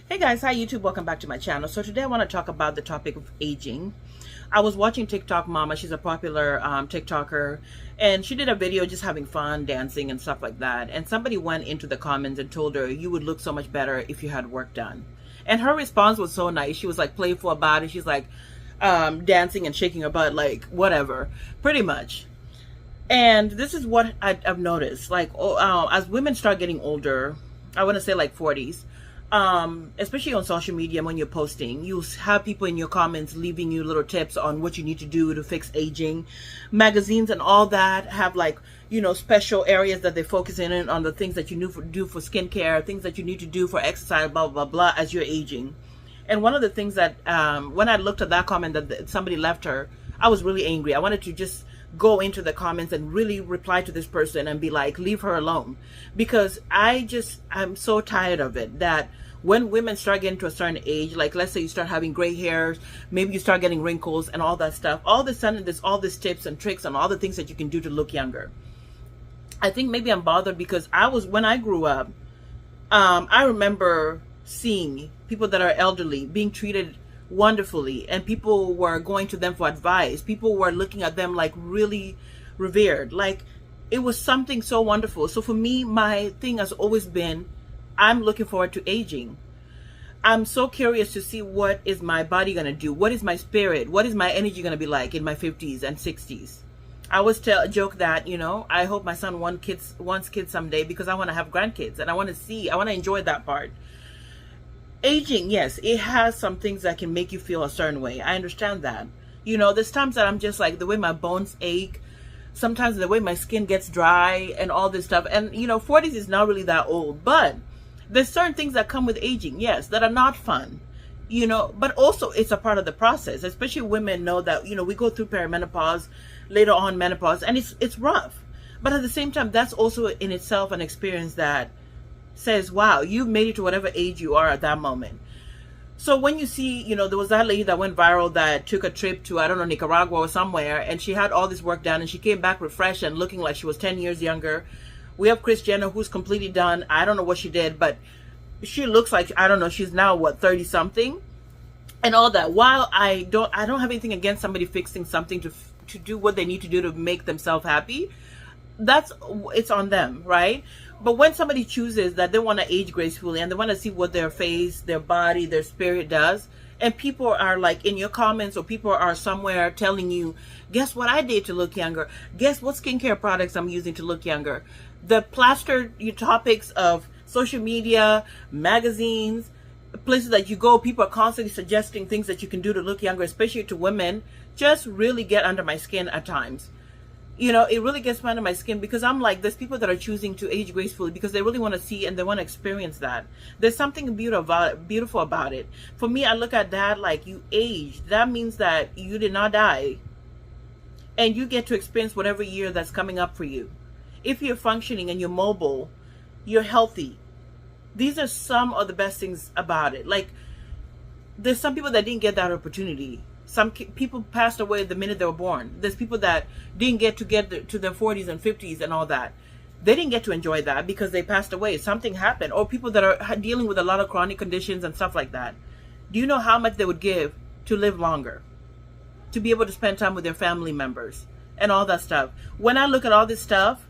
Hey guys, hi YouTube, welcome back to my channel. So today I want to talk about the topic of aging. I was watching TikTok Mama, she's a popular TikToker, and she did a video just having fun, dancing and stuff like that. And somebody went into the comments and told her, you would look so much better if you had work done. And her response was so nice. She was like playful about it. She's like dancing and shaking her butt, like whatever, pretty much. And this is what I've noticed, like as women start getting older, I want to say like 40s, especially on social media, when you're posting, you have people in your comments leaving you little tips on what you need to do to fix aging. Magazines and all that have, like, you know, special areas that they focus in on the things that you do for skincare, things that you need to do for exercise, blah blah blah, as you're aging. And one of the things that when I looked at that comment that somebody left her, I was really angry. I wanted to just go into the comments and really reply to this person and be like, leave her alone, because I'm so tired of it, that when women start getting to a certain age, like let's say you start having gray hairs, maybe you start getting wrinkles and all that stuff, all of a sudden there's all these tips and tricks and all the things that you can do to look younger. I think maybe I'm bothered because when I grew up, I remember seeing people that are elderly being treated wonderfully, and people were going to them for advice. People were looking at them like really revered, like it was something so wonderful. So for me, my thing has always been, I'm looking forward to aging. I'm so curious to see what is my body gonna do, what is my spirit, what is my energy gonna be like in my 50s and 60s. I always joke that, you know, I hope my son wants kids someday, because I want to have grandkids and I want to enjoy that part. Aging, yes, it has some things that can make you feel a certain way. I understand that. You know, there's times that I'm just like, the way my bones ache, sometimes the way my skin gets dry and all this stuff. And, you know, 40s is not really that old, but there's certain things that come with aging, yes, that are not fun, you know, but also it's a part of the process. Especially women know that, you know, we go through perimenopause, later on menopause, and it's rough. But at the same time, that's also in itself an experience that says, wow, you've made it to whatever age you are at that moment. So when you see, you know, there was that lady that went viral that took a trip to, I don't know, Nicaragua or somewhere, and she had all this work done and she came back refreshed and looking like she was 10 years younger. We have Kris Jenner, who's completely done. I don't know what she did, but she looks like, I don't know, she's now what, 30 something and all that. While I don't have anything against somebody fixing something to do what they need to do to make themselves happy. It's on them, right? But when somebody chooses that they want to age gracefully and they want to see what their face, their body, their spirit does, and people are like in your comments, or people are somewhere telling you, guess what I did to look younger? Guess what skincare products I'm using to look younger? The plastered topics of social media, magazines, places that you go, people are constantly suggesting things that you can do to look younger, especially to women, just really get under my skin at times. You know, it really gets under my skin, because I'm like, there's people that are choosing to age gracefully because they really want to see and they want to experience that. There's something beautiful about it. For me, I look at that like, you aged. That means that you did not die, and you get to experience whatever year that's coming up for you. If you're functioning and you're mobile, you're healthy. These are some of the best things about it. Like, there's some people that didn't get that opportunity. Some people passed away the minute they were born. There's people that didn't get to their 40s and 50s and all that. They didn't get to enjoy that because they passed away. Something happened. Or people that are dealing with a lot of chronic conditions and stuff like that. Do you know how much they would give to live longer? To be able to spend time with their family members and all that stuff. When I look at all this stuff,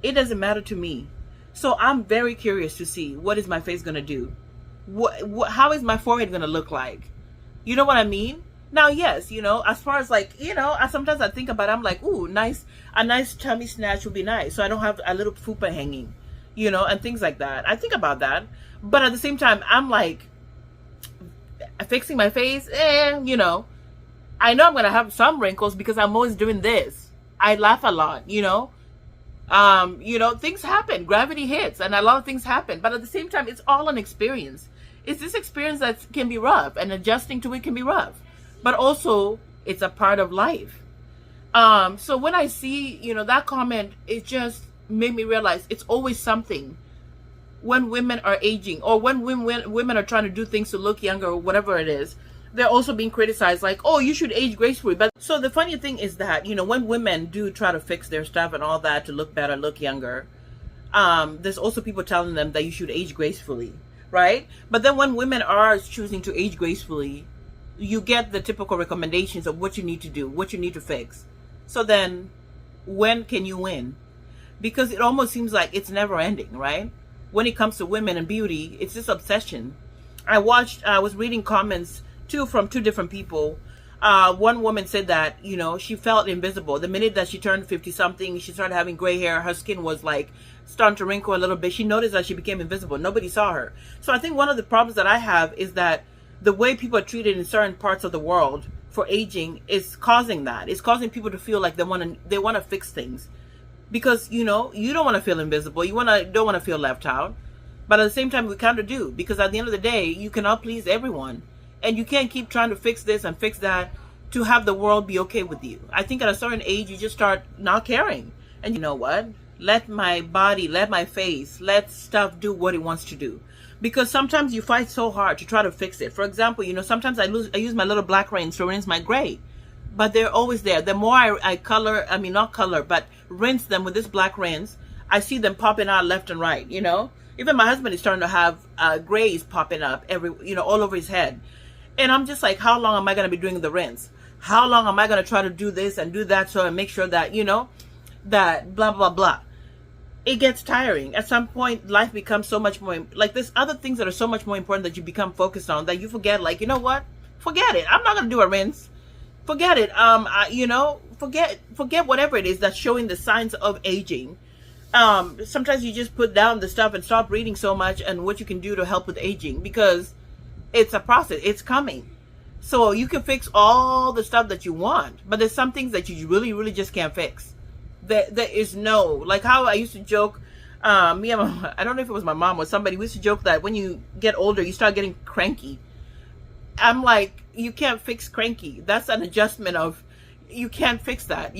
it doesn't matter to me. So I'm very curious to see, what is my face going to do? How is my forehead going to look like? You know what I mean? Now, yes, you know, as far as like, you know, sometimes I think about it, I'm like, ooh, a nice tummy snatch would be nice. So I don't have a little fupa hanging, you know, and things like that. I think about that. But at the same time, I'm like, fixing my face, you know, I know I'm going to have some wrinkles because I'm always doing this. I laugh a lot, you know. You know, things happen, gravity hits, and a lot of things happen. But at the same time, it's all an experience. It's this experience that can be rough, and adjusting to it can be rough. But also, it's a part of life. So when I see, you know, that comment, it just made me realize it's always something when women are aging, or when women are trying to do things to look younger, or whatever it is. They're also being criticized like, oh, you should age gracefully. But so the funny thing is that, you know, when women do try to fix their stuff and all that to look better, look younger, there's also people telling them that you should age gracefully. right? But then when women are choosing to age gracefully, you get the typical recommendations of what you need to do, what you need to fix. So then when can you win? Because it almost seems like it's never ending, right? When it comes to women and beauty, it's this obsession. I was reading comments too from two different people. One woman said that, she felt invisible. The minute that she turned 50 something, she started having gray hair. Her skin was like starting to wrinkle a little bit. She noticed that she became invisible. Nobody saw her. So I think one of the problems that I have is that the way people are treated in certain parts of the world for aging is causing that. It's causing people to feel like they want to fix things. Because, you don't want to feel invisible. You don't want to feel left out. But at the same time, we kind of do. Because at the end of the day, you cannot please everyone. And you can't keep trying to fix this and fix that to have the world be okay with you. I think at a certain age, you just start not caring. And you know what? Let my body, let my face, let stuff do what it wants to do. Because sometimes you fight so hard to try to fix it. For example, sometimes I use my little black rinse to rinse my gray. But they're always there. The more I rinse them with this black rinse, I see them popping out left and right, Even my husband is starting to have grays popping up all over his head. And I'm just like, how long am I going to be doing the rinse? How long am I going to try to do this and do that so I make sure that, that blah, blah, blah. It gets tiring. At some point, life becomes so much more, like there's other things that are so much more important that you become focused on that you forget, like, you know what? Forget it. I'm not going to do a rinse. Forget it. Forget whatever it is that's showing the signs of aging. Sometimes you just put down the stuff and stop reading so much and what you can do to help with aging, because it's a process. It's coming. So you can fix all the stuff that you want, but there's some things that you really, really just can't fix. There is no, like how I used to joke, I don't know if it was my mom or somebody, we used to joke that when you get older, you start getting cranky. I'm like, you can't fix cranky. That's an adjustment of, you can't fix that,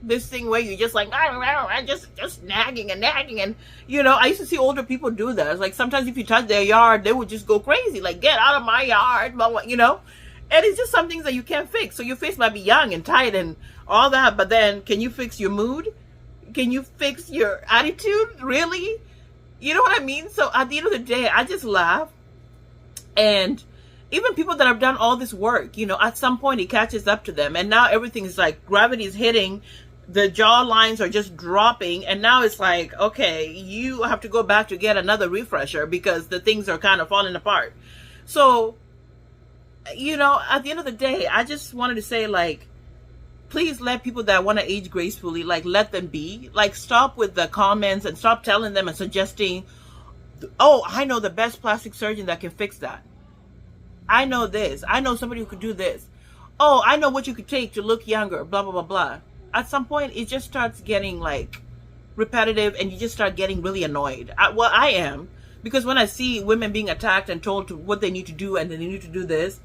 this thing where you're just like, I just nagging. And, I used to see older people do that. It's like, sometimes if you touch their yard, they would just go crazy. Like, get out of my yard, and it's just some things that you can't fix. So your face might be young and tight and all that, but then can you fix your mood? Can you fix your attitude? Really? You know what I mean? So at the end of the day, I just laugh. And even people that have done all this work, at some point it catches up to them. And now everything is like gravity is hitting, the jaw lines are just dropping. And now it's like, okay, you have to go back to get another refresher because the things are kind of falling apart. So, at the end of the day, I just wanted to say, like, please let people that want to age gracefully, like, let them be. Like, stop with the comments and stop telling them and suggesting, oh, I know the best plastic surgeon that can fix that. I know this. I know somebody who could do this. Oh, I know what you could take to look younger, blah, blah, blah, blah. At some point, it just starts getting, like, repetitive, and you just start getting really annoyed. I am. Because when I see women being attacked and told what they need to do and they need to do this,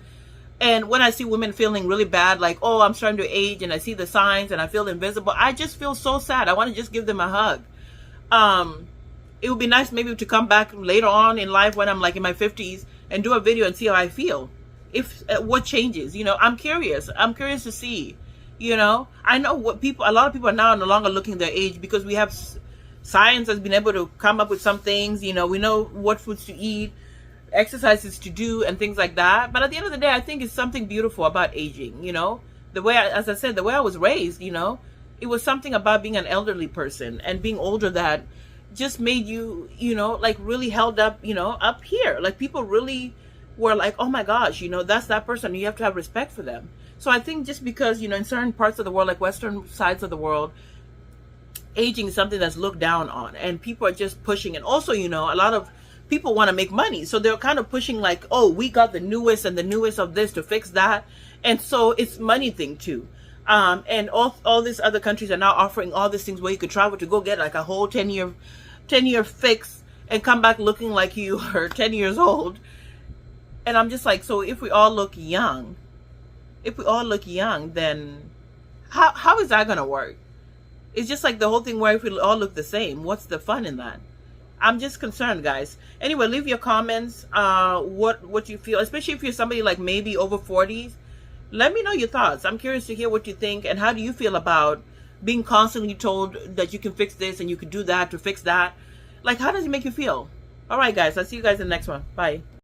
and when I see women feeling really bad, like, oh, I'm starting to age, and I see the signs and I feel invisible, I just feel so sad. I want to just give them a hug. It would be nice maybe to come back later on in life when I'm like in my 50s and do a video and see how I feel. If what changes, I'm curious. I'm curious to see, I know a lot of people are now no longer looking their age because we have science has been able to come up with some things, we know what foods to eat, exercises to do and things like that. But at the end of the day, I think it's something beautiful about aging, the way, as I said, the way I was raised, it was something about being an elderly person and being older that just made you, like really held up, up here. Like people really were like, oh my gosh, that's that person. You have to have respect for them. So I think just because, in certain parts of the world, like Western sides of the world, aging is something that's looked down on and people are just pushing. And also, a lot of people want to make money. So they're kind of pushing like, oh, we got the newest and the newest of this to fix that. And so it's money thing too. And all these other countries are now offering all these things where you could travel to go get like a whole 10-year fix and come back looking like you are 10 years old. And I'm just like, so if we all look young, then how is that going to work? It's just like the whole thing where if we all look the same, what's the fun in that? I'm just concerned, guys. Anyway, leave your comments, what you feel, especially if you're somebody like maybe over 40s. Let me know your thoughts. I'm curious to hear what you think, and how do you feel about being constantly told that you can fix this and you can do that to fix that? Like, how does it make you feel? All right, guys. I'll see you guys in the next one. Bye.